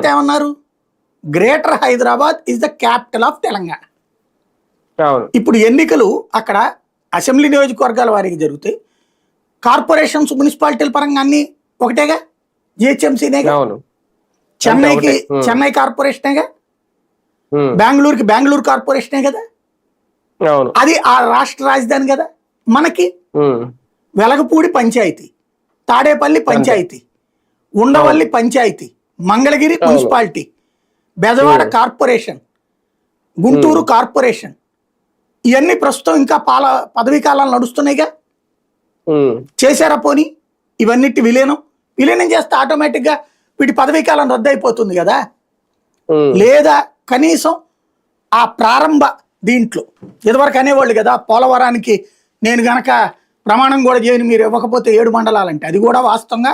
తర్వాత ఏమన్నారు, greater Hyderabad is the capital of Telangana. ఇప్పుడు ఎన్నికలు అక్కడ అసెంబ్లీ నియోజకవర్గాల వారికి జరుగుతాయి, కార్పొరేషన్స్ మున్సిపాలిటీల పరంగా అన్ని ఒకటేగా, జిహెచ్ఎంసీనేగా, చెన్నైకి చెన్నై కార్పొరేషనేగా, బెంగళూరుకి బెంగళూరు కార్పొరేషనే కదా, అది ఆ రాష్ట్ర రాజధాని కదా. మనకి Velagapudi panchayat, Tadepalli panchayat, Undavalli panchayat, Mangalagiri municipality, Bezawada corporation, Guntur corporation, ఇవన్నీ ప్రస్తుతం ఇంకా పదవీ కాలాలు నడుస్తున్నాయిగా. చేశారా పోనీ ఇవన్నిటి విలీనం చేస్తే ఆటోమేటిక్గా వీటి పదవీ కాలం రద్దు అయిపోతుంది కదా. లేదా కనీసం ఆ ప్రారంభ దీంట్లో ఇదివరకు అనేవాళ్ళు కదా, పోలవరానికి నేను గనక ప్రమాణం కూడా చేయని మీరు ఇవ్వకపోతే 7 మండలాలంటే, అది కూడా వాస్తవంగా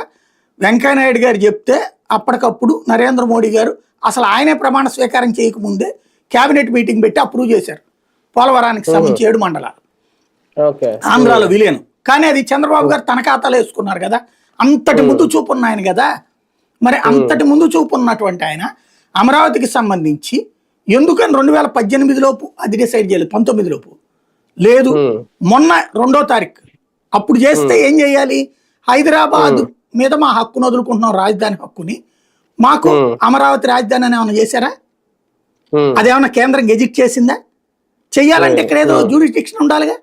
వెంకయ్యనాయుడు గారు చెప్తే అప్పటికప్పుడు నరేంద్ర మోడీ గారు అసలు ఆయనే ప్రమాణ స్వీకారం చేయకముందే క్యాబినెట్ మీటింగ్ పెట్టి అప్రూవ్ చేశారు పోలవరానికి సంబంధించి 7 మండలాలు ఆంధ్రాలో విలీనం. కానీ అది చంద్రబాబు గారు తన ఖాతాలో వేసుకున్నారు కదా, అంతటి ముందు చూపు ఉన్న ఆయన కదా. మరి అంతటి ముందు చూపు ఉన్నటువంటి ఆయన అమరావతికి సంబంధించి ఎందుకని 2018 లోపు అది డిసైడ్ చేయలేదు, 19 లోపు లేదు, మొన్న 2వ తారీఖు అప్పుడు చేస్తే ఏం చేయాలి, హైదరాబాద్ మీద మా హక్కును వదులుకుంటున్నాం, రాజధాని హక్కుని, మాకు అమరావతి రాజధాని అని ఏమైనా చేశారా, అదేమన్నా కేంద్రం గెజిట్ చేసిందా, చెయ్యాలంటే ఇక్కడ ఏదో జ్యూరిస్డిక్షన్ ఉండాలిగా.